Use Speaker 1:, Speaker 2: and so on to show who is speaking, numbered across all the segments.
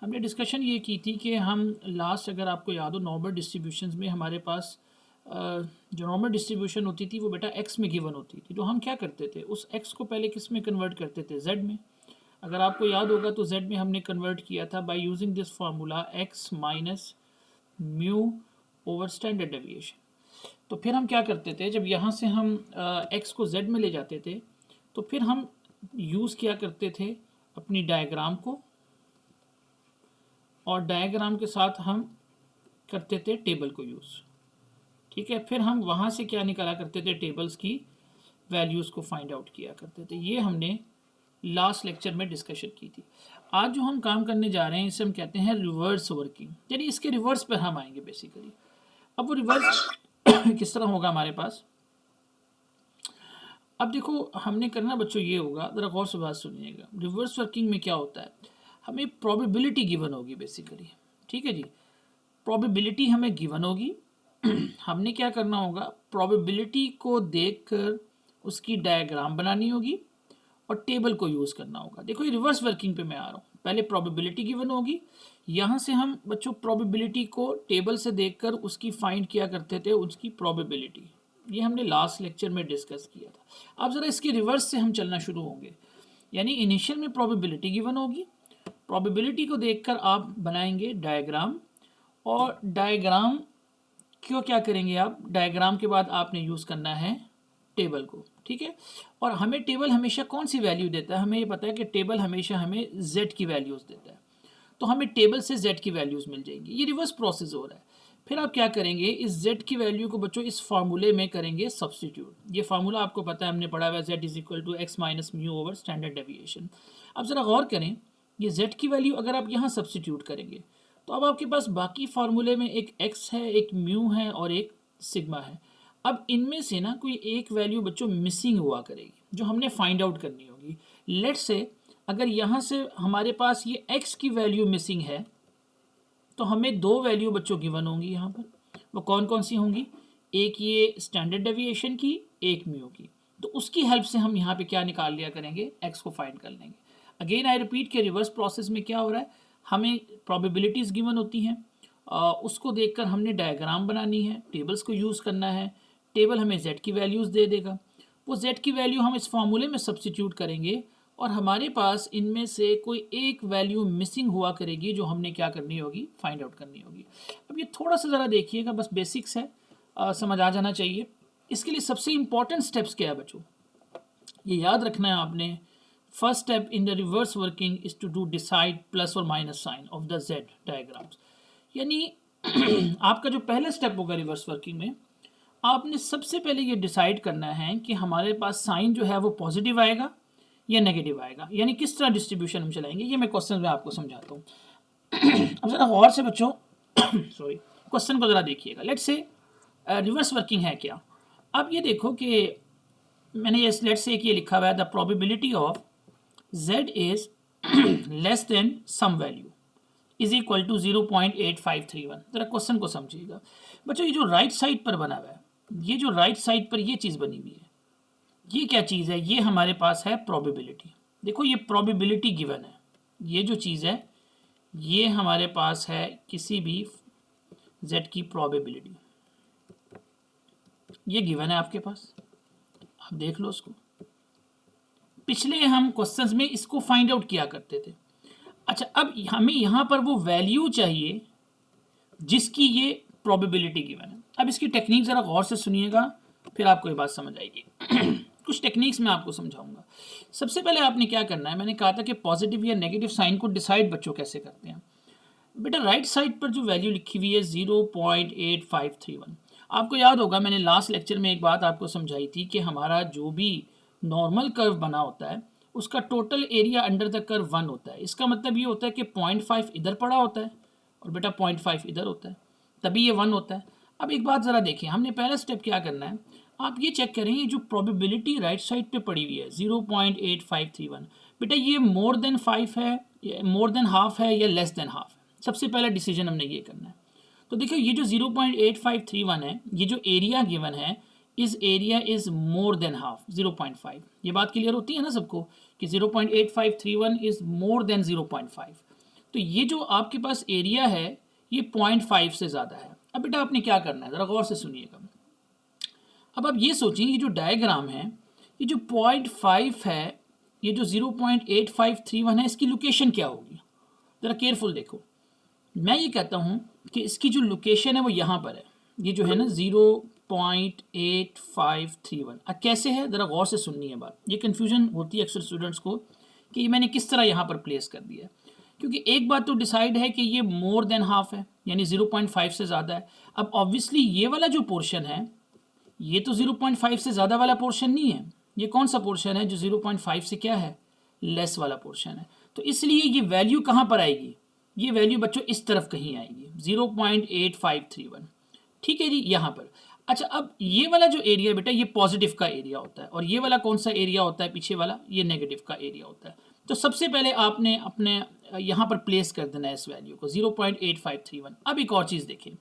Speaker 1: हमने डिस्कशन ये की थी कि हम लास्ट, अगर आपको याद हो, नॉर्मल डिस्ट्रीब्यूशंस में हमारे पास जो नॉर्मल डिस्ट्रीब्यूशन होती थी वो बेटा एक्स में गिवन होती थी। तो हम क्या करते थे, उस एक्स को पहले किस में कन्वर्ट करते थे, जेड में। अगर आपको याद होगा तो जेड में हमने कन्वर्ट किया था by using this formula x minus mu over standard deviation. तो फिर हम क्या करते थे, जब यहाँ से हम एक्स को जेड में ले जाते थे तो फिर हम यूज़ किया करते थे अपनी डायग्राम को, और डायग्राम के साथ हम करते थे टेबल को यूज़। ठीक है, फिर हम वहाँ से क्या निकाला करते थे, टेबल्स की वैल्यूज़ को फाइंड आउट किया करते थे। ये हमने लास्ट लेक्चर में डिस्कशन की थी। आज जो हम काम करने जा रहे हैं इसे हम कहते हैं रिवर्स वर्किंग, यानी इसके रिवर्स पर हम आएंगे बेसिकली। अब वो रिवर्स किस तरह होगा हमारे पास। अब देखो हमने करना बच्चों ये होगा, ज़रा गौर से बात सुनिएगा। रिवर्स वर्किंग में क्या होता है, हमें प्रोबेबिलिटी गिवन होगी बेसिकली। ठीक है जी, प्रोबेबिलिटी हमें गिवन होगी। हमने क्या करना होगा, प्रोबेबिलिटी को देखकर उसकी डायग्राम बनानी होगी और टेबल को यूज़ करना होगा। देखो ये रिवर्स वर्किंग पे मैं आ रहा हूँ, पहले प्रोबेबिलिटी गिवन होगी, यहाँ से हम बच्चों प्रोबेबिलिटी को टेबल से देखकर उसकी फाइंड किया करते थे, उसकी प्रोबेबिलिटी। ये हमने लास्ट लेक्चर में डिस्कस किया था। अब ज़रा इसके रिवर्स से हम चलना शुरू होंगे, यानी इनिशियल में प्रोबेबिलिटी गिवन होगी, प्रोबेबिलिटी को देखकर आप बनाएंगे डायग्राम, और डायग्राम क्यों क्या करेंगे आप, डायग्राम के बाद आपने यूज़ करना है टेबल को। ठीक है, और हमें टेबल हमेशा कौन सी वैल्यू देता है, हमें ये पता है कि टेबल हमेशा हमें z की वैल्यूज़ देता है, तो हमें टेबल से z की वैल्यूज़ मिल जाएंगी। ये रिवर्स प्रोसेस हो रहा है। फिर आप क्या करेंगे, इस z की वैल्यू को बच्चों इस फार्मूले में करेंगे सब्सटीट्यूट। ये फार्मूला आपको पता है, हमने पढ़ा हुआ है, z is equal to x minus mu over standard deviation. अब ज़रा गौर करें, ये z की वैल्यू अगर आप यहाँ सब्सटीट्यूट करेंगे तो अब आपके पास बाकी फार्मूले में एक x है, एक म्यू है और एक सिग्मा है। अब इनमें से ना कोई एक वैल्यू बच्चों मिसिंग हुआ करेगी, जो हमने फाइंड आउट करनी होगी। लेट्स से अगर यहाँ से हमारे पास ये x की वैल्यू मिसिंग है तो हमें दो वैल्यू बच्चों गिवन होंगी यहाँ पर। वो कौन कौन सी होंगी, एक ये स्टैंडर्ड डेविएशन की, एक म्यू की। तो उसकी हेल्प से हम यहाँ पे क्या निकाल लिया करेंगे, x को फाइंड कर लेंगे। अगेन आई रिपीट के रिवर्स प्रोसेस में क्या हो रहा है, हमें प्रोबेबिलिटीज़ गिवन होती हैं, उसको देखकर हमने डायग्राम बनानी है, टेबल्स को यूज़ करना है, टेबल हमें z की वैल्यूज़ दे देगा, वो z की वैल्यू हम इस फार्मूले में सब्सटीट्यूट करेंगे और हमारे पास इनमें से कोई एक वैल्यू मिसिंग हुआ करेगी, जो हमने क्या करनी होगी, फाइंड आउट करनी होगी। अब ये थोड़ा सा ज़रा देखिएगा, बस बेसिक्स है, समझ आ जाना चाहिए। इसके लिए सबसे इंपॉर्टेंट स्टेप्स क्या है बच्चों, ये याद रखना है आपने। First step in the reverse working is to do decide plus और minus sign of the z diagrams. यानी आपका जो पहला स्टेप होगा रिवर्स वर्किंग में, आपने सबसे पहले ये डिसाइड करना है कि हमारे पास साइन जो है वो पॉजिटिव आएगा या नेगेटिव आएगा, यानी किस तरह डिस्ट्रीब्यूशन हम चलाएंगे। ये मैं क्वेश्चन में आपको समझाता हूँ। अब ज़रा गौर से बच्चों सॉरी, क्वेश्चन को ज़रा देखिएगा। लेट्स से रिवर्स वर्किंग है क्या। अब ये देखो कि मैंने ये लेट्स से ये लिखा हुआ है, the probability of z is less than some value is equal to 0.8531। ज़रा क्वेश्चन को समझिएगा बच्चों। ये जो राइट साइड पर बना हुआ है, ये जो राइट साइड पर ये चीज़ बनी हुई है, ये क्या चीज़ है, ये हमारे पास है प्रोबेबिलिटी। देखो ये प्रोबेबिलिटी गिवन है, ये जो चीज़ है ये हमारे पास है किसी भी z की प्रोबेबिलिटी, ये गिवन है आपके पास, आप देख लो उसको। पिछले हम क्वेश्चंस में इसको फाइंड आउट किया करते थे। अच्छा, अब हमें यहाँ पर वो वैल्यू चाहिए जिसकी ये प्रोबेबिलिटी गिवन है। अब इसकी टेक्निक ज़रा गौर से सुनिएगा, फिर आपको ये बात समझ आएगी। कुछ टेक्निक्स मैं आपको समझाऊंगा। सबसे पहले आपने क्या करना है, मैंने कहा था कि पॉजिटिव या नेगेटिव साइन को डिसाइड बच्चों कैसे करते हैं। बेटा राइट साइड पर जो वैल्यू लिखी हुई है 0.8531, आपको याद होगा मैंने लास्ट लेक्चर में एक बात आपको समझाई थी कि हमारा जो भी नॉर्मल कर्व बना होता है उसका total area under the curve 1 होता है। इसका मतलब ये होता है कि 0.5 इधर पड़ा होता है और बेटा 0.5 इधर होता है, तभी ये 1 होता है। अब एक बात ज़रा देखिए, हमने पहला स्टेप क्या करना है, आप ये चेक करें ये जो प्रोबेबिलिटी राइट साइड पे पड़ी हुई है 0.8531, बेटा ये मोर देन 5 है, मोर देन हाफ है या लेस देन हाफ है। सबसे पहला डिसीजन हमने ये करना है। तो देखिए ये जो 0.8531 है, ये जो एरिया गिवन है, इस area is more than half 0.5। ये बात क्लियर होती है ना सबको कि 0.8531 इज मोर देन 0.5। तो ये जो आपके पास एरिया है ये 0.5 से ज़्यादा है। अब बेटा आपने क्या करना है, ज़रा गौर से सुनिएगा। अब आप ये सोचिए ये जो डायग्राम है, ये जो 0.5 है, ये जो 0.8531 है, इसकी लोकेशन क्या होगी? ज़रा केयरफुल देखो। मैं ये कहता हूँ कि इसकी जो लोकेशन है वो यहाँ पर है, ये जो है ना 0.8531। अब कैसे है, ज़रा गौर से सुननी है बात। ये कन्फ्यूजन होती है अक्सर स्टूडेंट्स को कि ये मैंने किस तरह यहाँ पर प्लेस कर दिया है, क्योंकि एक बात तो डिसाइड है कि ये मोर देन हाफ है, यानी 0.5 से ज़्यादा है। अब ऑब्वियसली ये वाला जो पोर्शन है ये तो 0.5 से ज़्यादा वाला पोर्शन नहीं है, ये कौन सा पोर्शन है जो 0.5 से क्या है, लेस वाला पोर्शन है। तो इसलिए ये वैल्यू कहाँ पर आएगी, ये वैल्यू बच्चों इस तरफ कहीं आएगी 0.8531, ठीक है जी, यहाँ पर। अच्छा अब ये वाला जो एरिया बेटा ये पॉजिटिव का एरिया होता है, और ये वाला कौन सा एरिया होता है पीछे वाला, ये नेगेटिव का एरिया होता है। तो सबसे पहले आपने अपने यहाँ पर प्लेस कर देना है इस वैल्यू को 0.8531। अब एक और चीज़ देखें,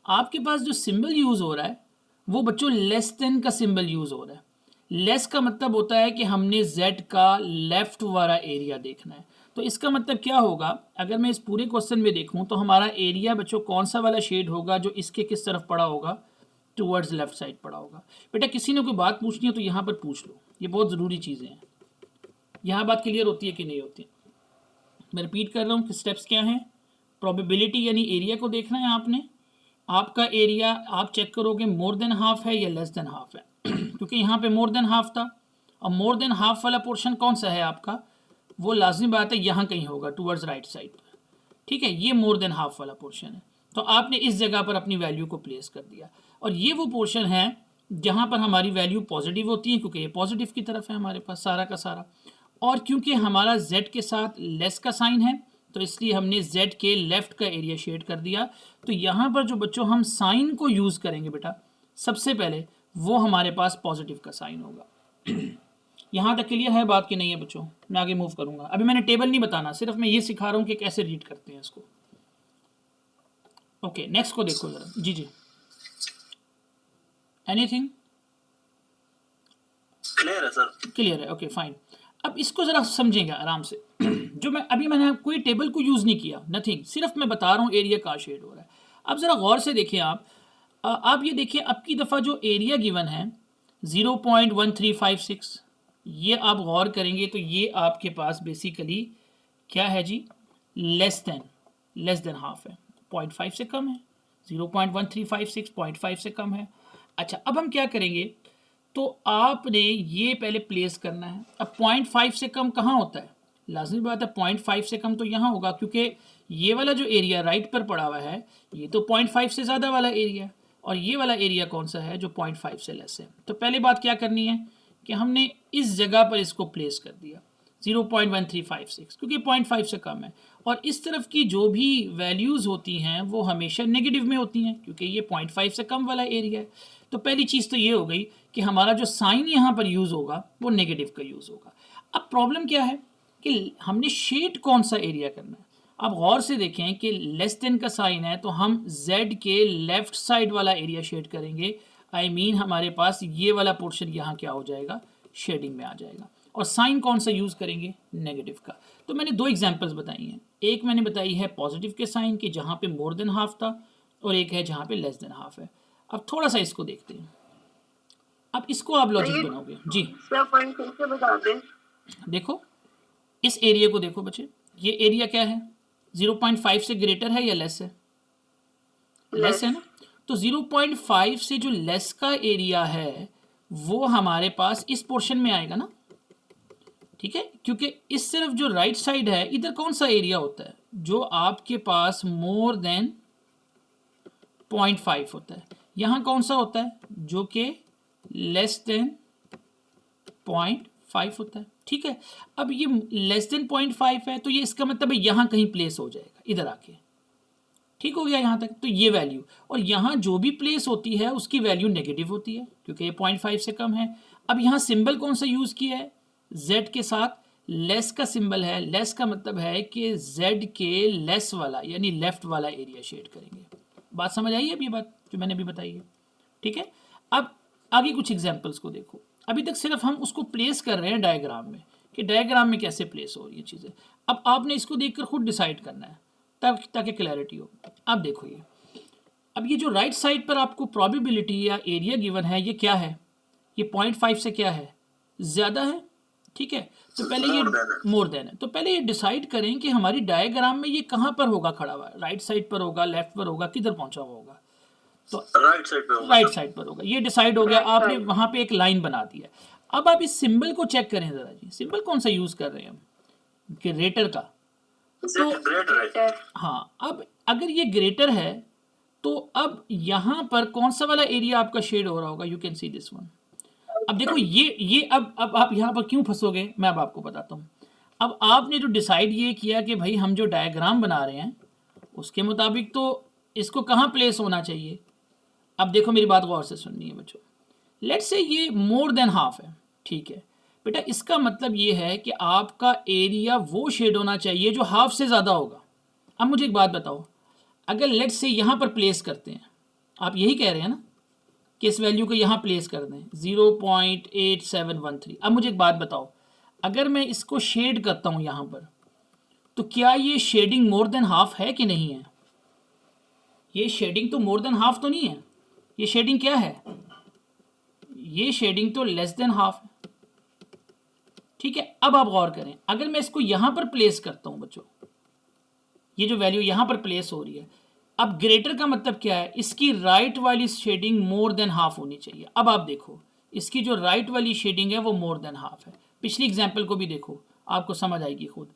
Speaker 1: आपके पास जो सिंबल यूज़ हो रहा है वो बच्चों लेस देन का सिंबल यूज़ हो रहा है। लेस का मतलब होता है कि हमने z का लेफ्ट वाला एरिया देखना है। तो इसका मतलब क्या होगा, अगर मैं इस पूरे क्वेश्चन में देखूं तो हमारा एरिया बच्चों कौन सा वाला शेड होगा जो इसके किस तरफ पड़ा होगा, टूवर्ड्स लेफ्ट साइड पड़ा होगा। बेटा किसी ने कोई बात पूछनी है तो यहाँ पर पूछ लो, ये बहुत ज़रूरी चीज़ें हैं। यहाँ बात क्लियर होती है कि नहीं होती? मैं रिपीट कर रहा हूँ कि स्टेप्स क्या हैं। प्रोबेबिलिटी यानी एरिया को देखना है आपने, आपका एरिया आप चेक करोगे मोर देन हाफ है या लेस देन हाफ है क्योंकि यहाँ पे मोर देन हाफ था, और मोर देन हाफ वाला पोर्शन कौन सा है आपका, वो लाजमी बात है यहाँ कहीं होगा टूवर्ड्स राइट साइड पर, ठीक है, ये मोर देन हाफ वाला पोर्शन है। तो आपने इस जगह पर अपनी वैल्यू को प्लेस कर दिया, और ये वो पोर्शन है जहाँ पर हमारी वैल्यू पॉजिटिव होती है, क्योंकि ये पॉजिटिव की तरफ है हमारे पास सारा का सारा, और क्योंकि हमारा z के साथ लेस का साइन है तो इसलिए हमने z के लेफ्ट का एरिया शेड कर दिया। तो यहाँ पर जो बच्चों हम साइन को यूज़ करेंगे बेटा, सबसे पहले वो हमारे पास पॉजिटिव का साइन होगा। यहाँ तक क्लियर है बात कि नहीं है बच्चों? मैं आगे मूव करूँगा। अभी मैंने टेबल नहीं बताना, सिर्फ मैं ये सिखा रहा हूँ कि कैसे रीड करते हैं इसको। ओके नेक्स्ट को देखो ज़रा। जी जी, एनीथिंग
Speaker 2: क्लियर है सर?
Speaker 1: क्लियर है, ओके फाइन। अब इसको ज़रा समझेंगे आराम से। जो मैंने कोई टेबल को यूज़ नहीं किया, नथिंग, सिर्फ मैं बता रहा हूँ एरिया का शेड हो रहा है। अब ज़रा गौर से देखिए आप ये देखिए अब की दफ़ा जो एरिया गिवन है 0.1356, ये आप गौर करेंगे तो ये आपके पास बेसिकली क्या है जी, लेस देन हाफ है, 0.5 से कम है। 0.1356 0.5 से कम है। अच्छा अब हम क्या करेंगे, तो आपने ये पहले प्लेस करना है। अब 0.5 से कम कहाँ होता है, लाजमी बात है 0.5 से कम तो यहाँ होगा, क्योंकि ये वाला जो एरिया राइट पर पड़ा हुआ है ये तो 0.5 से ज़्यादा वाला एरिया है, और ये वाला एरिया कौन सा है जो 0.5 से लेस है। तो पहले बात क्या करनी है कि हमने इस जगह पर इसको प्लेस कर दिया 0.1356, क्योंकि 0.5 से कम है, और इस तरफ की जो भी वैल्यूज़ होती हैं वो हमेशा नेगेटिव में होती हैं, क्योंकि ये 0.5 से कम वाला एरिया है। तो पहली चीज़ तो ये हो गई कि हमारा जो साइन यहाँ पर यूज़ होगा वो नेगेटिव का यूज़ होगा। अब प्रॉब्लम क्या है कि हमने शेड कौन सा एरिया करना है। अब गौर से देखें कि लेस देन का साइन है तो हम z के लेफ्ट साइड वाला एरिया शेड करेंगे। आई मीन हमारे पास ये वाला पोर्शन यहाँ क्या हो जाएगा, शेडिंग में आ जाएगा। और साइन कौन सा यूज़ करेंगे, नेगेटिव का। तो मैंने दो एग्जांपल्स बताई हैं, एक मैंने बताई है पॉजिटिव के साइन की जहाँ पे मोर देन हाफ था, और एक है जहाँ पे लेस देन हाफ है। अब थोड़ा सा इसको देखते हैं, अब इसको आप लॉजिक बनाओगे जी।
Speaker 2: पॉइंट फिर से बता दें।
Speaker 1: देखो इस एरिया को देखो बच्चे, ये एरिया क्या है, 0.5 से ग्रेटर है या लेस है, लेस है ना। तो 0.5 से जो लेस का एरिया है वो हमारे पास इस पोर्शन में आएगा ना, ठीक है, क्योंकि इस तरफ जो राइट साइड है इधर कौन सा एरिया होता है, जो आपके पास मोर देन 0.5 होता है। यहाँ कौन सा होता है, जो कि लेस देन 0.5 होता है, ठीक है। अब ये लेस देन 0.5 है तो ये इसका मतलब है यहाँ कहीं प्लेस हो जाएगा, इधर आके, ठीक हो गया यहाँ तक। तो ये वैल्यू, और यहाँ जो भी प्लेस होती है उसकी वैल्यू नेगेटिव होती है क्योंकि ये 0.5 से कम है। अब यहाँ सिंबल कौन सा यूज़ किया है, z के साथ लेस का सिंबल है। लेस का मतलब है कि z के लेस वाला यानी लेफ्ट वाला एरिया शेड करेंगे। बात समझ आई है अभी, बात जो मैंने अभी बताई है, ठीक है। अब आगे कुछ एग्जाम्पल्स को देखो, अभी तक सिर्फ हम उसको प्लेस कर रहे हैं डायग्राम में, कि डायग्राम में कैसे प्लेस हो रही है चीज़ें। अब आपने इसको देखकर खुद डिसाइड करना है ताकि क्लैरिटी हो। अब देखो ये, अब ये जो राइट साइड पर आपको प्रोबेबिलिटी या एरिया गिवन है, ये क्या है? ये 0.5 से क्या है? ज़्यादा है, ठीक है। तो पहले ये मोर देन है, तो पहले ये डिसाइड करें कि हमारी डायग्राम में ये कहाँ पर होगा खड़ा हुआ, राइट साइड पर होगा, लेफ्ट पर होगा, किधर पहुंचा हुआ होगा? तो
Speaker 2: राइट साइड पे होगा।
Speaker 1: राइट साइड पर होगा, ये डिसाइड हो गया। आपने वहां पे एक लाइन बना दी है। अब आप इस सिंबल को चेक करें जरा जी, सिंबल कौन सा यूज कर रहे हैं हम? ग्रेटर का। तो
Speaker 2: ग्रेटर,
Speaker 1: हाँ, अब अगर ये ग्रेटर है तो अब यहाँ पर कौन सा वाला एरिया आपका शेड हो रहा होगा? You can see this one. अब देखो ये अब आप यहाँ पर क्यों फंसोगे, मैं अब आपको बताता हूँ। अब आपने जो डिसाइड ये किया कि भाई हम जो डायग्राम बना रहे हैं उसके मुताबिक तो इसको कहाँ प्लेस होना चाहिए। अब देखो मेरी बात गौर से सुननी है बच्चों। लेट्स से ये मोर देन हाफ है, ठीक है बेटा, इसका मतलब ये है कि आपका एरिया वो शेड होना चाहिए जो हाफ से ज़्यादा होगा। अब मुझे एक बात बताओ, अगर लेट्स से यहाँ पर प्लेस करते हैं, आप यही कह रहे हैं ना कि इस वैल्यू को यहाँ प्लेस कर दें 0.8713। अब मुझे एक बात बताओ, अगर मैं इसको शेड करता हूँ यहाँ पर, तो क्या ये शेडिंग मोर देन हाफ है कि नहीं है? ये शेडिंग तो मोर देन हाफ तो नहीं है, ये शेडिंग क्या है? ये शेडिंग तो लेस देन हाफ है, ठीक है। अब आप गौर करें, अगर मैं इसको यहां पर प्लेस करता हूं बच्चों, ये जो वैल्यू यहां पर प्लेस हो रही है, अब ग्रेटर का मतलब क्या है? इसकी राइट वाली शेडिंग मोर देन हाफ होनी चाहिए। अब आप देखो, इसकी जो राइट वाली शेडिंग है वो मोर देन हाफ है। पिछली एग्जाम्पल को भी देखो, आपको समझ आएगी खुद।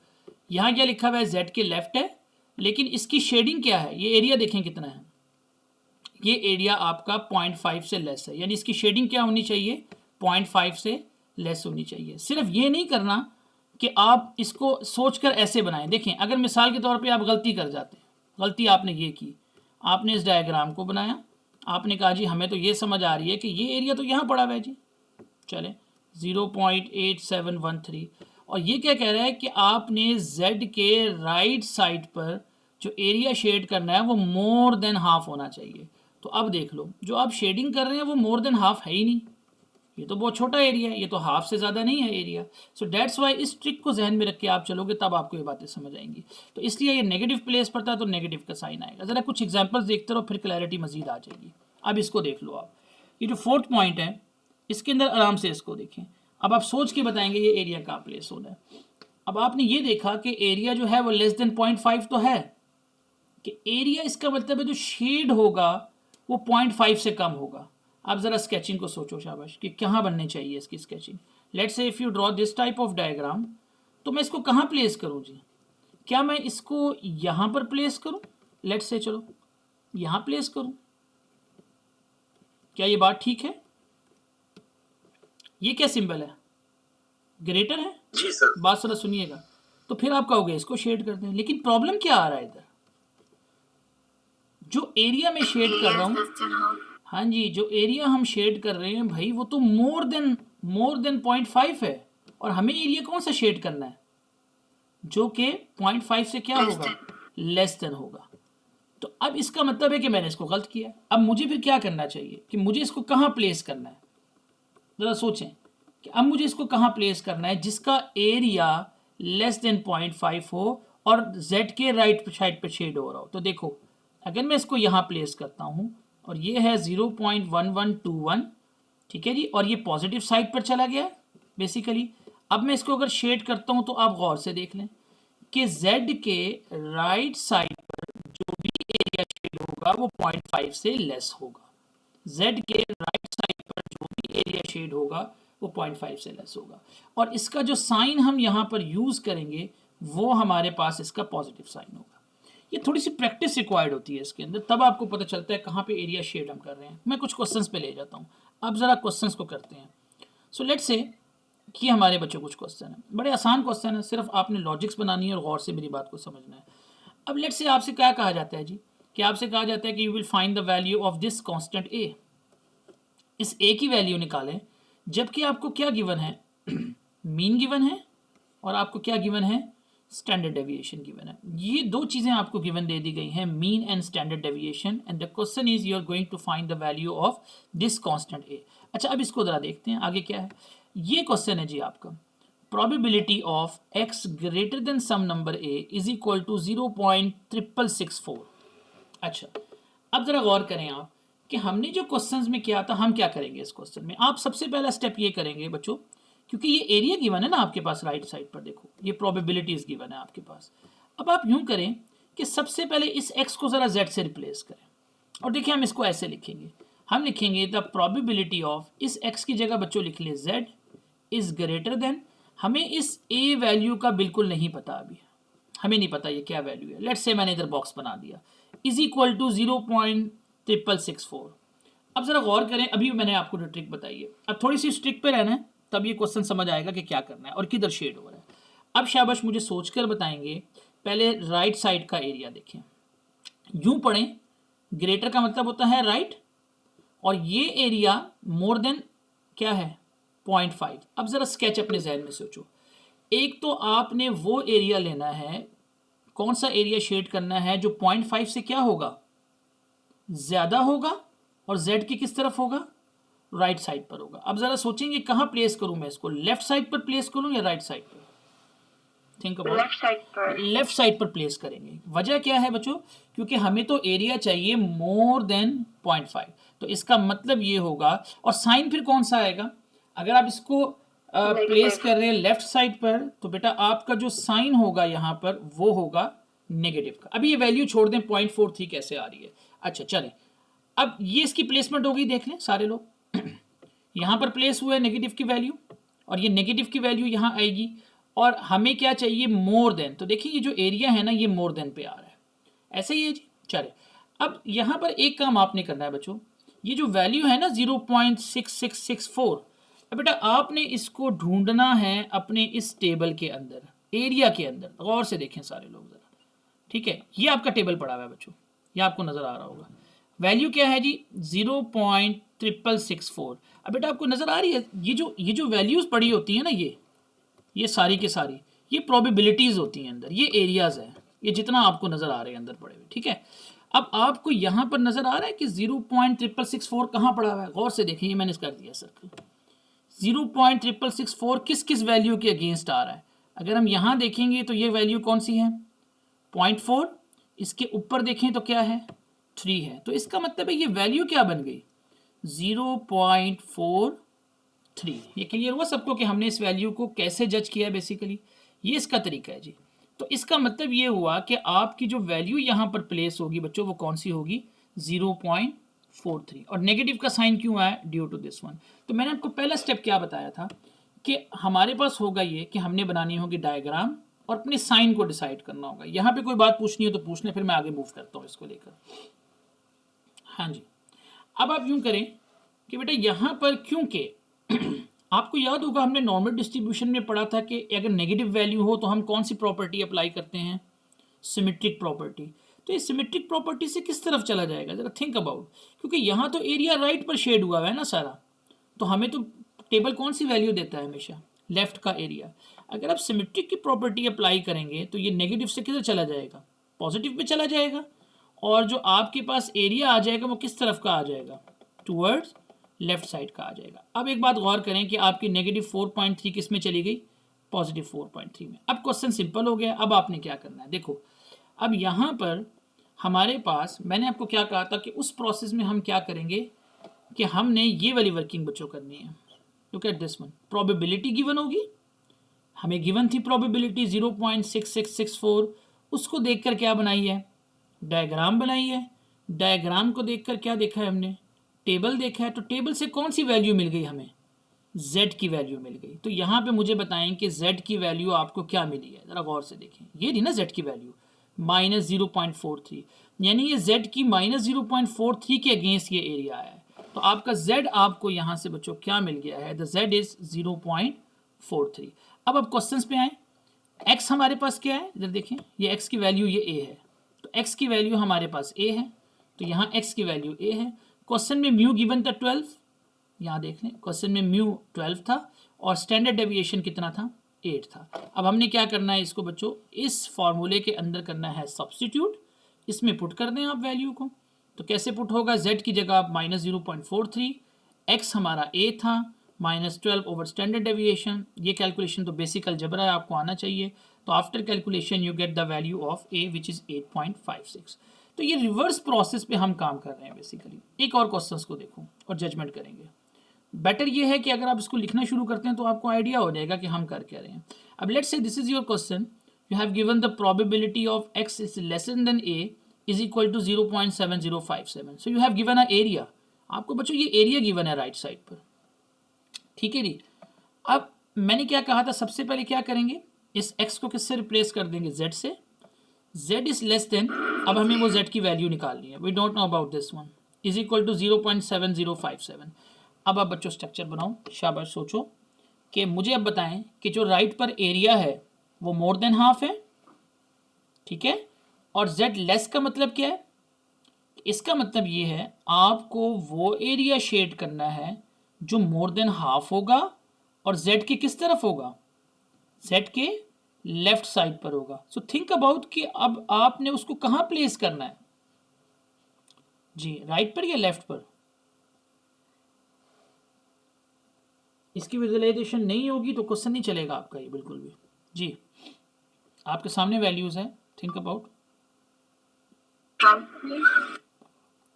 Speaker 1: यहाँ क्या लिखा हुआ है? जेड के लेफ्ट है, लेकिन इसकी शेडिंग क्या है? ये एरिया देखें कितना है, ये एरिया आपका 0.5 से लेस है, यानी इसकी शेडिंग क्या होनी चाहिए? 0.5 से लेस होनी चाहिए। सिर्फ ये नहीं करना कि आप इसको सोचकर ऐसे बनाएं। देखें, अगर मिसाल के तौर पे आप गलती कर जाते हैं, गलती आपने ये की, आपने इस डायग्राम को बनाया, आपने कहा जी हमें तो ये समझ आ रही है कि ये एरिया तो यहाँ पड़ा हुआ है जी, चले 0.8713, और ये क्या कह रहा है कि आपने z के राइट साइड पर जो एरिया शेड करना है वो मोर देन हाफ होना चाहिए। तो अब देख लो, जो आप शेडिंग कर रहे हैं वो मोर देन हाफ है ही नहीं, ये तो बहुत छोटा एरिया है, ये तो हाफ से ज़्यादा नहीं है एरिया। सो डेट्स वाई इस ट्रिक को जहन में रख के आप चलोगे तब आपको ये बातें समझ आएंगी। तो इसलिए ये नेगेटिव प्लेस पड़ता है तो नेगेटिव का साइन आएगा। ज़रा कुछ एग्जांपल्स देखते रहो, फिर क्लैरिटी मजीद आ जाएगी। अब इसको देख लो आप, ये जो फोर्थ पॉइंट है इसके अंदर आराम से इसको देखें। अब आप सोच के बताएंगे ये एरिया कहाँ प्लेस होना है। अब आपने ये देखा कि एरिया जो है वो लेस देन 0.5 तो है, कि एरिया इसका मतलब है जो शेड होगा वो 0.5 से कम होगा। आप ज़रा स्केचिंग को सोचो शाबाश कि कहाँ बननी चाहिए इसकी sketching. Let's say if you draw this type of diagram, तो मैं इसको कहाँ प्लेस करूँ जी? क्या मैं इसको यहाँ पर प्लेस करूँ? लेट्स से चलो यहाँ प्लेस करूँ, क्या ये बात ठीक है? ये क्या सिंबल है? ग्रेटर है
Speaker 2: जी सर।
Speaker 1: बात ज़रा सुनिएगा। तो फिर आप कहोगे इसको शेड कर दें, लेकिन प्रॉब्लम क्या आ रहा है इधर? जो एरिया में शेड कर रहा हूँ, हाँ जी, जो एरिया हम शेड कर रहे हैं भाई वो तो मोर देन 0.5 है, और हमें एरिया कौन सा शेड करना है जो कि 0.5 से क्या होगा? लेस देन होगा। तो अब इसका मतलब है कि मैंने इसको गलत किया। अब मुझे फिर क्या करना चाहिए कि मुझे इसको कहाँ प्लेस करना है? ज़रा सोचें कि अब मुझे इसको कहाँ प्लेस करना है जिसका एरिया लेस देन 0.5 हो और z के राइट साइड पे शेड हो रहा हो। तो देखो, अगर मैं इसको यहाँ प्लेस करता हूँ और ये है 0.1121, ठीक है जी, और ये पॉजिटिव साइड पर चला गया बेसिकली। अब मैं इसको अगर शेड करता हूँ तो आप गौर से देख लें कि z के राइट साइड पर जो भी एरिया शेड होगा वो 0.5 से लेस होगा। z के राइट साइड पर जो भी एरिया शेड होगा वो 0.5 से लेस होगा, और इसका जो साइन हम यहाँ पर यूज़ करेंगे वो हमारे पास इसका पॉजिटिव साइन होगा। ये थोड़ी सी प्रैक्टिस रिक्वायर्ड होती है इसके अंदर, तब आपको पता चलता है कहाँ पे एरिया शेड हम कर रहे हैं। मैं कुछ क्वेश्चंस पे ले जाता हूँ, अब ज़रा क्वेश्चंस को करते हैं। सो लेट्स से कि हमारे बच्चों कुछ क्वेश्चन है, बड़े आसान क्वेश्चन है, सिर्फ आपने लॉजिक्स बनानी है और गौर से मेरी बात को समझना है। अब लेट्स से आपसे क्या कहा जाता है जी, कि आपसे कहा जाता है कि you will find the value of this constant a. इस ए की वैल्यू निकालें, जबकि आपको क्या गिवन है? मीन गिवन है, और आपको क्या गिवन है? स्टैंडर्ड डेविएशन गिवन है। ये दो चीज़ें आपको गिवन दे दी गई हैं, mean and standard deviation, and the question is you are going to find the value of this constant a. अच्छा, अब इसको ज़रा देखते हैं आगे क्या है। ये क्वेश्चन है जी आपका, probability of x greater than some number a is equal to 0.6664। अच्छा, अब जरा गौर करें आप कि हमने जो क्वेश्चंस में किया था, हम क्या करेंगे इस क्वेश्चन में। आप सबसे पहला स्टेप ये करेंगे बच्चों, क्योंकि ये एरिया गिवन है ना आपके पास राइट साइड पर, देखो ये प्रोबेबिलिटीज गिवन है आपके पास। अब आप यूं करें कि सबसे पहले इस x को जरा z से रिप्लेस करें, और देखिए हम इसको ऐसे लिखेंगे, हम लिखेंगे द प्रोबेबिलिटी ऑफ, इस x की जगह बच्चों लिख ले z इज ग्रेटर देन, हमें इस a वैल्यू का बिल्कुल नहीं पता, अभी हमें नहीं पता ये क्या वैल्यू है, लेट्स से मैंने इधर बॉक्स बना दिया, इज इक्वल टू 0.6664। अब जरा गौर करें, अभी मैंने आपको जो ट्रिक बताई है, अब थोड़ी सी ट्रिक पे रहना है, तब ये क्वेश्चन समझ आएगा कि क्या करना है और किधर शेड हो रहा है। अब शाबाश मुझे सोचकर बताएंगे, पहले राइट साइड का एरिया देखें, यूं पढ़ें, ग्रेटर का मतलब होता है राइट, और ये एरिया मोर देन क्या है 0.5। अब जरा स्केच अपने जहन में सोचो, एक तो आपने वो एरिया लेना है, कौन सा एरिया शेड करना है जो 0.5 से क्या होगा, ज्यादा होगा, और z की किस तरफ होगा, राइट साइड पर होगा। अब जरा सोचेंगे कहाँ प्लेस करूं मैं इसको, लेफ्ट साइड पर प्लेस करूं या राइट साइड पर, थिंक अबाउट।
Speaker 2: लेफ्ट साइड पर।
Speaker 1: लेफ्ट साइड पर प्लेस करेंगे, वजह क्या है बच्चों, क्योंकि हमें तो एरिया चाहिए मोर देन 0.5, तो इसका मतलब ये होगा, और साइन फिर कौन सा आएगा, अगर आप इसको प्लेस कर रहे हैं लेफ्ट साइड पर, तो बेटा आपका जो साइन होगा यहाँ पर वो होगा नेगेटिव का। अभी ये वैल्यू छोड़ दें, 0.43 कैसे आ रही है। अच्छा चलें, अब ये इसकी प्लेसमेंट होगी, देख लें सारे लोग यहाँ पर प्लेस हुआ है नेगेटिव की वैल्यू, और ये नेगेटिव की वैल्यू यहाँ आएगी, और हमें क्या चाहिए मोर देन, तो देखिए ये जो एरिया है ना ये मोर देन पे आ रहा है, ऐसे ही है जी। चले, अब यहाँ पर एक काम आपने करना है बच्चों, ये जो वैल्यू है ना 0.6664, अब बेटा आपने इसको ढूंढना है अपने इस टेबल के अंदर, एरिया के अंदर, गौर से देखें सारे लोग जरा, ठीक है, ये आपका टेबल पड़ा हुआ है बच्चों, ये आपको नजर आ रहा होगा, वैल्यू क्या है जी 0.6664। अब बेटा आपको नजर आ रही है, ये जो वैल्यूज पड़ी होती है ना, ये सारी के सारी ये प्रोबेबिलिटीज होती हैं अंदर, ये एरियाज है, ये जितना आपको नजर आ रहे हैं अंदर पड़े हुए, ठीक है। अब आपको यहाँ पर नजर आ रहा है कि 0.6664 कहाँ पड़ा हुआ है, गौर से देखें, ये मैंने कर दिया सर्कल, 0.6664 किस किस वैल्यू के अगेंस्ट आ रहा है। अगर हम यहाँ देखेंगे तो ये वैल्यू कौन सी है 0.4, इसके ऊपर देखें तो क्या है 3 है, तो इसका मतलब है ये वैल्यू क्या बन गई 0.43। ये क्लियर हुआ सबको कि हमने इस वैल्यू को कैसे जज किया, बेसिकली ये इसका तरीका है जी। तो इसका मतलब ये हुआ कि आपकी जो वैल्यू यहाँ पर प्लेस होगी बच्चों वो कौन सी होगी 0.43, और नेगेटिव का साइन क्यों आया ड्यू टू दिस वन। तो मैंने आपको पहला स्टेप क्या बताया था कि हमारे पास होगा ये कि हमने बनानी होगी डायग्राम और अपने साइन को डिसाइड करना होगा। यहाँ पे कोई बात पूछनी हो तो पूछ लें, फिर मैं आगे मूव करता हूँ इसको लेकर। हाँ जी, अब आप यूं करें कि बेटा यहाँ पर क्योंकि आपको याद होगा हमने नॉर्मल डिस्ट्रीब्यूशन में पढ़ा था कि अगर नेगेटिव वैल्यू हो तो हम कौन सी प्रॉपर्टी अप्लाई करते हैं, सिमेट्रिक प्रॉपर्टी। तो ये सिमेट्रिक प्रॉपर्टी से किस तरफ चला जाएगा जरा थिंक अबाउट, क्योंकि यहाँ तो एरिया राइट पर शेड हुआ है ना सारा, तो हमें तो टेबल कौन सी वैल्यू देता है हमेशा लेफ्ट का एरिया। अगर आप सिमेट्रिक की प्रॉपर्टी अप्लाई करेंगे तो ये नेगेटिव से किधर चला जाएगा, पॉजिटिव पे चला जाएगा, और जो आपके पास एरिया आ जाएगा वो किस तरफ का आ जाएगा, टूवर्ड्स लेफ्ट साइड का आ जाएगा। अब एक बात गौर करें कि आपकी नेगेटिव 4.3 किस में चली गई, पॉजिटिव 4.3 में। अब क्वेश्चन सिंपल हो गया, अब आपने क्या करना है देखो, अब यहाँ पर हमारे पास मैंने आपको क्या कहा था कि उस प्रोसेस में हम क्या करेंगे कि हमने ये वाली वर्किंग बच्चों करनी है। Look at this one, probability given होगी, हमें गिवन थी प्रोबेबिलिटी 0.6664, उसको देखकर क्या बनाई है, डायग्राम बनाई है, डायग्राम को देखकर क्या देखा है हमने, टेबल देखा है, तो टेबल से कौन सी वैल्यू मिल गई हमें, z की वैल्यू मिल गई। तो यहाँ पे मुझे बताएं कि z की वैल्यू आपको क्या मिली है, ज़रा गौर से देखें, ये थी ना z की वैल्यू -0.43, यानी ये z की -0.43 के अगेंस्ट ये एरिया आया है। तो आपका z आपको यहाँ से बच्चों क्या मिल गया है, द z इज 0.43। अब क्वेश्चंस पे आए, x हमारे पास क्या है, इधर देखें, ये x की वैल्यू ये a है, तो x की वैल्यू हमारे पास a है, तो यहाँ x की वैल्यू a है। क्वेश्चन में म्यू गिवन था 12, यहाँ देख लें क्वेश्चन में म्यू 12 था और स्टैंडर्ड डेविएशन कितना था 8 था। अब हमने क्या करना है इसको बच्चों, इस फॉर्मूले के अंदर करना है सब्स्टिट्यूट, इसमें पुट कर दें आप वैल्यू को। तो कैसे पुट होगा, z की जगह आप -0.43, x हमारा a था, -12 ओवर स्टैंडर्ड डेविएशन। ये कैलकुलेशन तो बेसिक अलजेब्रा है, आपको आना चाहिए। तो after calculation you get the value of A which is 8.56। तो ये रिवर्स प्रोसेस पे हम काम कर रहे हैं बेसिकली। एक और क्वेश्चंस को देखो और जजमेंट करेंगे। बेटर ये है कि अगर आप इसको लिखना शुरू करते हैं तो आपको आइडिया हो जाएगा कि हम कर क्या रहे हैं। अब let's say this is your question, you have given the probability of x is lesser than a is equal to 0.7057। So you have given a area. आपको बच्चों ये एरिया गिवन है राइट साइड पर, ठीक है जी। अब मैंने क्या कहा था, सबसे पहले क्या करेंगे, इस x को किससे रिप्लेस कर देंगे, z से। z इज लेस देन, अब हमें वो z की वैल्यू निकालनी है, we don't know about this one, is equal to 0.7057। अब आप बच्चों स्ट्रक्चर बनाओ, शाबाश सोचो कि मुझे अब बताएं कि जो राइट पर एरिया है वो मोर देन हाफ है, ठीक है, और z लेस का मतलब क्या है, इसका मतलब ये है आपको वो एरिया शेड करना है जो मोर देन हाफ होगा और z के किस तरफ होगा, z के लेफ्ट साइड पर होगा। सो थिंक अबाउट कि अब आपने उसको कहां प्लेस करना है जी, राइट पर या लेफ्ट पर। इसकी विजुअलाइजेशन नहीं होगी तो क्वेश्चन नहीं चलेगा आपका ये बिल्कुल भी जी। आपके सामने वैल्यूज है, थिंक अबाउट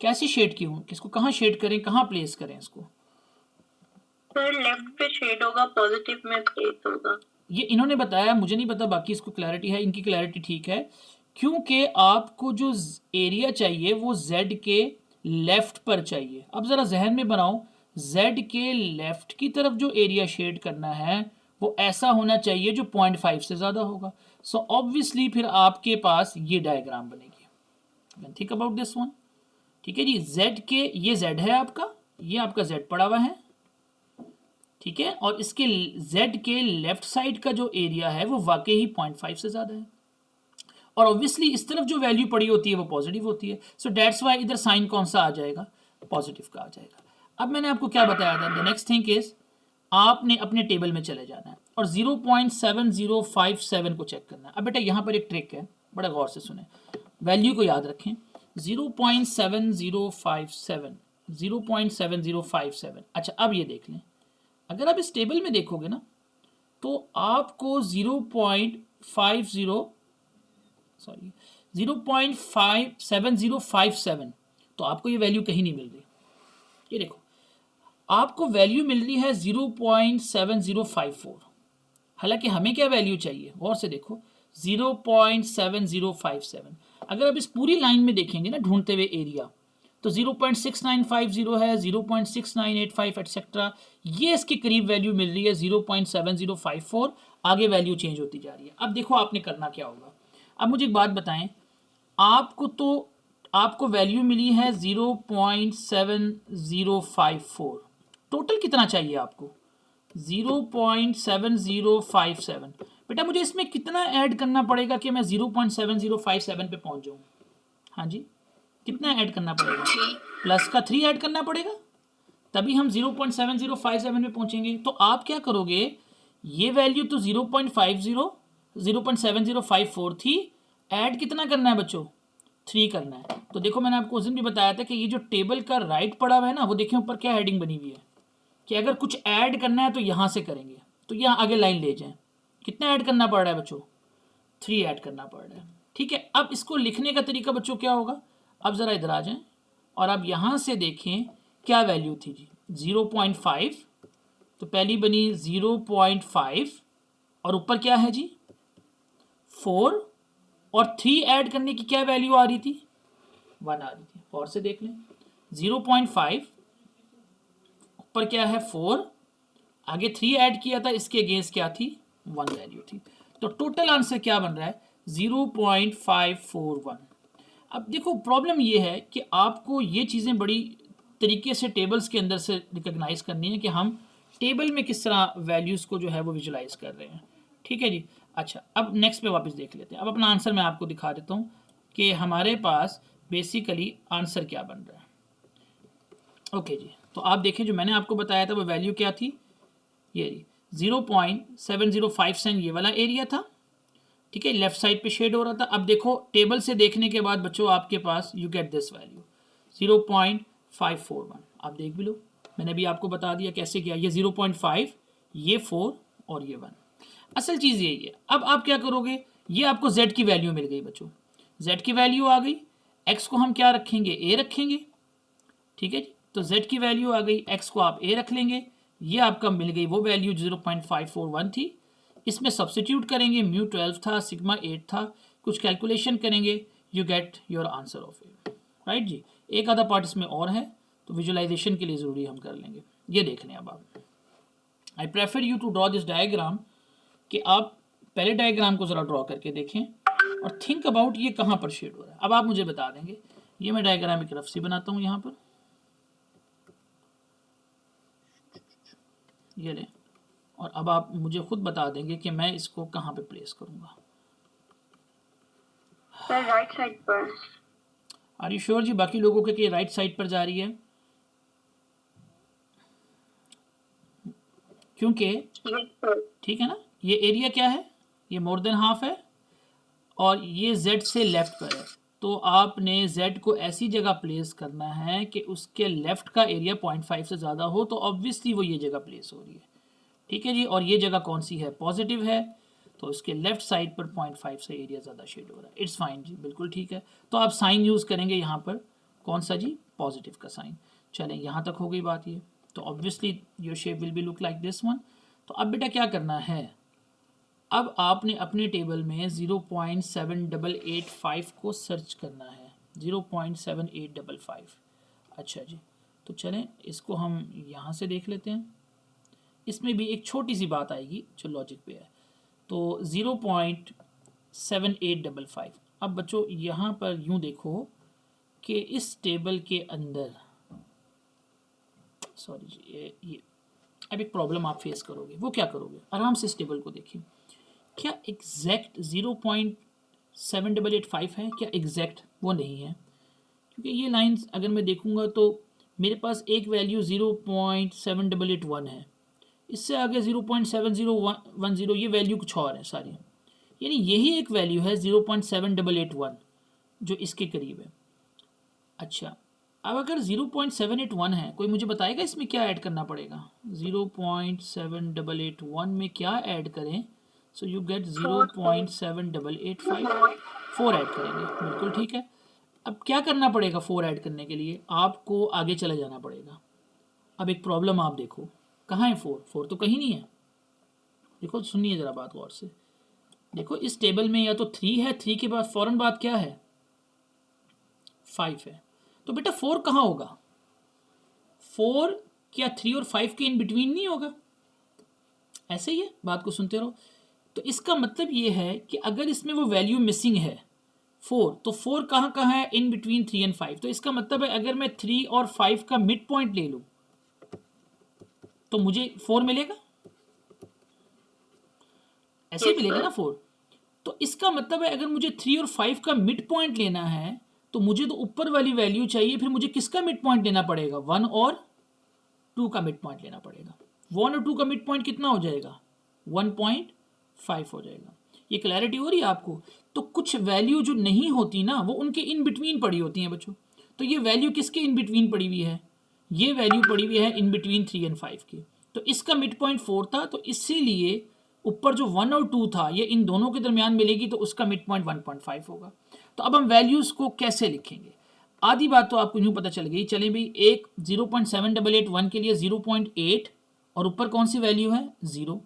Speaker 1: कैसे शेड की हूँ, किसको कहाँ शेड करें, कहाँ प्लेस करें इसको।
Speaker 2: सर लेफ्ट पे शेड होगा, पॉजिटिव में प्लेस होगा।
Speaker 1: ये इन्होंने बताया, मुझे नहीं पता बाकी इसको क्लैरिटी है, इनकी क्लैरिटी ठीक है, क्योंकि आपको जो एरिया चाहिए वो z के लेफ्ट पर चाहिए। अब ज़रा जहन में बनाओ, z के लेफ्ट की तरफ जो एरिया शेड करना है वो ऐसा होना चाहिए जो 0.5 से ज़्यादा होगा। सो ऑब्वियसली फिर आपके पास ये डायग्राम बनेगी। थिंक अबाउट दिस वन, ठीक है जी। z के, ये z है आपका, ये आपका z पड़ा हुआ है, ठीक है, और इसके z के लेफ्ट साइड का जो एरिया है वो वाकई ही 0.5 से ज़्यादा है, और ऑब्वियसली इस तरफ जो वैल्यू पड़ी होती है वो पॉजिटिव होती है। सो डेट्स वाई इधर साइन कौन सा आ जाएगा, पॉजिटिव का आ जाएगा। अब मैंने आपको क्या बताया था, द नेक्स्ट थिंग इज आपने अपने टेबल में चले जाना है और 0.7057 को चेक करना है। अब बेटा यहाँ पर एक ट्रिक है, बड़ा गौर से सुने, वैल्यू को याद रखें। 0.7057, 0.7057। अच्छा अब ये देख लें, अगर आप इस टेबल में देखोगे ना तो आपको 0.7057, तो आपको ये वैल्यू कहीं नहीं मिल रही। ये देखो आपको वैल्यू मिल रही है 0.7054, हालांकि हमें क्या वैल्यू चाहिए, गौर से देखो 0.7057। अगर आप इस पूरी लाइन में देखेंगे ना ढूंढते हुए एरिया, तो 0.6950 है, 0.6985 एटसेट्रा, ये इसके करीब वैल्यू मिल रही है 0.7054। आगे वैल्यू चेंज होती जा रही है। अब देखो आपने करना क्या होगा। अब मुझे एक बात बताएं, आपको वैल्यू मिली है 0.7054, टोटल कितना चाहिए आपको, 0.7057। बेटा मुझे इसमें कितना ऐड करना पड़ेगा कि मैं 0.7057 पे पहुंच जाऊं, हाँ जी, कितना ऐड करना पड़ेगा, प्लस का 3 ऐड करना पड़ेगा, तभी हम 0.7057 में पहुंचेंगे। तो आप क्या करोगे, ये वैल्यू तो 0.7054 थी, ऐड कितना करना है बच्चों, 3 करना है। तो देखो मैंने आपको उस दिन भी बताया था कि ये जो टेबल का राइट पड़ा हुआ है ना, वो देखिए ऊपर क्या हेडिंग बनी हुई है कि अगर कुछ ऐड करना है तो यहाँ से करेंगे, तो यहाँ आगे लाइन ले जाएं। कितना ऐड करना पड़ रहा है बच्चों, 3 ऐड करना पड़ रहा है, ठीक है। अब इसको लिखने का तरीका बच्चों क्या होगा, अब ज़रा इधर आ जाएं और अब यहाँ से देखें क्या वैल्यू थी जी, 0.5, तो पहली बनी 0.5 और ऊपर क्या है जी 4, और 3 ऐड करने की क्या वैल्यू आ रही थी, 1 आ रही थी। और से देख लें 0.5 ऊपर क्या है 4, आगे 3 ऐड किया था, इसके अगेंस्ट क्या थी 1 वैल्यू थी। तो टोटल आंसर क्या बन रहा है 0.541। अब देखो प्रॉब्लम ये है कि आपको ये चीज़ें बड़ी तरीके से टेबल्स के अंदर से रिकग्नाइज करनी है कि हम टेबल में किस तरह वैल्यूज़ को जो है वो विजुलाइज कर रहे हैं, ठीक है जी। अच्छा अब नेक्स्ट पे वापस देख लेते हैं। अब अपना आंसर मैं आपको दिखा देता हूँ कि हमारे पास बेसिकली आंसर क्या बन रहा है। ओके जी, तो आप देखें जो मैंने आपको बताया था वो वैल्यू क्या थी, ये 0.705 ये वाला एरिया था, ठीक है, लेफ्ट साइड पे शेड हो रहा था। अब देखो टेबल से देखने के बाद बच्चों आपके पास यू गेट दिस वैल्यू 0.541, आप देख भी लो मैंने अभी आपको बता दिया कैसे किया, ये 0.5, ये 4 और ये 1। असल चीज़ यही है। अब आप क्या करोगे, ये आपको z की वैल्यू मिल गई बच्चों, z की वैल्यू आ गई, x को हम क्या रखेंगे, a रखेंगे, ठीक है जी। तो z की वैल्यू आ गई, x को आप a रख लेंगे, ये आपका मिल गई वो वैल्यू 0.541 थी। इसमें सब्सिट्यूट करेंगे, म्यू 12 था, सिग्मा 8 था, कुछ कैलकुलेशन करेंगे, you get your answer of a, right जी। एक आधा पार्ट इसमें और है तो विजुअलाइजेशन के लिए ज़रूरी हम कर लेंगे। ये देख लें अब आप, I prefer you to draw this diagram, कि आप पहले डायग्राम को ज़रा ड्रॉ करके देखें और थिंक अबाउट ये कहाँ पर शेड हो रहा है। अब आप मुझे बता देंगे, ये मैं डायग्राम एक रफ सी बनाता हूँ यहाँ पर, ये लें, और अब आप मुझे खुद बता देंगे कि मैं इसको कहाँ पे प्लेस करूँगा।
Speaker 2: सर राइट साइड पर।
Speaker 1: आर यू श्योर जी, बाकी लोगों के राइट साइड पर जा रही है? क्योंकि ठीक है ना, ये एरिया क्या है, ये मोर देन हाफ है और ये z से लेफ्ट पर है, तो आपने z को ऐसी जगह प्लेस करना है कि उसके लेफ्ट का एरिया 0.5 से ज़्यादा हो, तो ऑब्वियसली वो ये जगह प्लेस हो रही है, ठीक है जी। और ये जगह कौन सी है, पॉजिटिव है, तो इसके लेफ्ट साइड पर 0.5 से एरिया ज़्यादा शेड हो रहा है। इट्स फाइन जी, बिल्कुल ठीक है। तो आप साइन यूज़ करेंगे यहाँ पर, कौन सा जी, पॉजिटिव का साइन। चलें, यहाँ तक हो गई बात ये, तो obviously your shape will be look like this one. तो अब बेटा क्या करना है, अब आपने अपने टेबल में 0.7885 को सर्च करना है, 0.7855। अच्छा जी, तो चलें इसको हम यहाँ से देख लेते हैं। इसमें भी एक छोटी सी बात आएगी जो लॉजिक पे है। तो 0.7855। अब बच्चों यहाँ पर यूँ देखो कि इस टेबल के अंदर, सॉरी जी, ये अब एक प्रॉब्लम आप फेस करोगे। वो क्या करोगे, आराम से इस टेबल को देखिए, क्या एग्जैक्ट 0.7885 है, क्या एग्जैक्ट? वो नहीं है, क्योंकि ये लाइंस अगर मैं देखूंगा तो मेरे पास एक वैल्यू 0.7881 है, इससे आगे 0.7010, ये वैल्यू कुछ और है सारी, यानी यही एक वैल्यू है 0.7881 जो इसके करीब है। अच्छा, अब अगर 0.781 है, कोई मुझे बताएगा इसमें क्या ऐड करना पड़ेगा, 0.7881 में क्या ऐड करें? सो यू गेट 0.7885, 4 ऐड करेंगे, बिल्कुल ठीक है। अब क्या करना पड़ेगा 4 ऐड करने के लिए, आपको आगे चले जाना पड़ेगा। अब एक प्रॉब्लम आप देखो, कहाँ है 4? 4 तो कहीं नहीं है। देखो सुनिए ज़रा बात गौर से, देखो इस टेबल में या तो 3 है, 3 के बाद फ़ौरन बात क्या है, 5 है। तो बेटा 4 कहाँ होगा, 4 क्या 3 और 5 के इन बिटवीन नहीं होगा? ऐसे ही है, बात को सुनते रहो। तो इसका मतलब ये है कि अगर इसमें वो वैल्यू मिसिंग है 4, तो 4 कहाँ कहाँ है, इन बिटवीन 3 एंड 5। तो इसका मतलब है अगर मैं 3 और 5 का मिड पॉइंट ले लूँ तो मुझे 4 मिलेगा, ऐसे ही मिलेगा ना 4। तो इसका मतलब है अगर मुझे 3 और 5 का मिड पॉइंट लेना है तो मुझे तो ऊपर वाली वैल्यू चाहिए, फिर मुझे किसका मिड पॉइंट लेना पड़ेगा, 1 और 2 का मिड पॉइंट लेना पड़ेगा। 1 और 2 का मिड पॉइंट कितना हो जाएगा, 1.5 हो जाएगा। ये क्लैरिटी हो रही है आपको? तो कुछ वैल्यू जो नहीं होती ना, वो उनके इन बिटवीन पड़ी होती हैं बच्चों। तो ये वैल्यू किसके इन बिटवीन पड़ी हुई है, ये वैल्यू पड़ी हुई है इन बिटवीन 3 एंड 5 की। तो इसका मिड पॉइंट 4 था, तो इसीलिए ऊपर जो 1 और 2 था ये इन दोनों के दरमियान मिलेगी, तो उसका मिड पॉइंट 1.5 होगा। तो अब हम वैल्यूज़ को कैसे लिखेंगे, आधी बात तो आपको यूँ पता चल गई। चलें भाई, एक 0.7881 के लिए 0.8 और ऊपर कौन सी वैल्यू है, 0,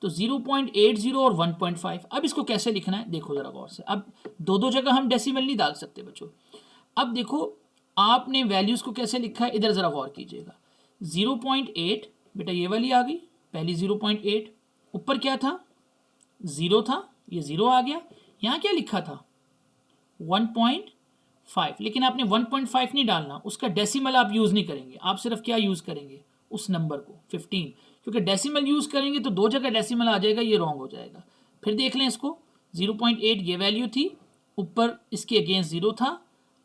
Speaker 1: तो 0.80 और 1.5। अब इसको कैसे लिखना है देखो ज़रा गौर से। अब दो जगह हम डेसिमल नहीं डाल सकते बच्चों। अब देखो आपने वैल्यूज़ को कैसे लिखा है, इधर ज़रा गौर कीजिएगा। 0.8 बेटा ये वाली आ गई पहली 0.8, ऊपर क्या था, 0 था, ये 0 आ गया। यहाँ क्या लिखा था, 1.5, लेकिन आपने 1.5 नहीं डालना, उसका डेसिमल आप यूज़ नहीं करेंगे, आप सिर्फ क्या यूज़ करेंगे, उस नंबर को 15, क्योंकि डेसिमल यूज़ करेंगे तो 2 जगह डेसिमल आ जाएगा, ये रॉन्ग हो जाएगा। फिर देख लें इसको, 0.8 ये वैल्यू थी, ऊपर इसके अगेंस्ट 0 था,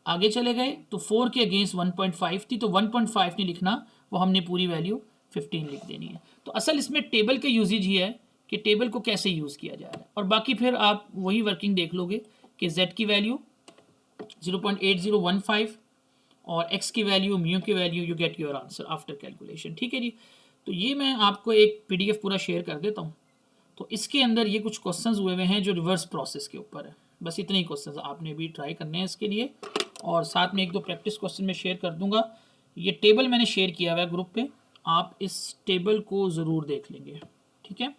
Speaker 1: आगे चले गए तो 4 के अगेंस्ट 1.5 थी, तो 1.5 नहीं लिखना, वो हमने पूरी वैल्यू 15 लिख देनी है। तो असल इसमें टेबल के यूजेज ही है कि टेबल को कैसे यूज़ किया जा रहा है, और बाकी फिर आप वही वर्किंग देख लोगे कि z की वैल्यू 0.8015 और x की वैल्यू, म्यू की value, you get your answer after calculation. ठीक है जी, तो ये मैं आपको एक PDF पूरा शेयर कर देता हूँ। तो इसके अंदर ये कुछ क्वेश्चंस हुए हुए हैं जो रिवर्स प्रोसेस के ऊपर है। बस इतने ही क्वेश्चंस आपने भी ट्राई करने हैं इसके लिए, और साथ में एक दो प्रैक्टिस क्वेश्चन मैं शेयर कर दूंगा। ये टेबल मैंने शेयर किया हुआ है ग्रुप पे, आप इस टेबल को ज़रूर देख लेंगे। ठीक है।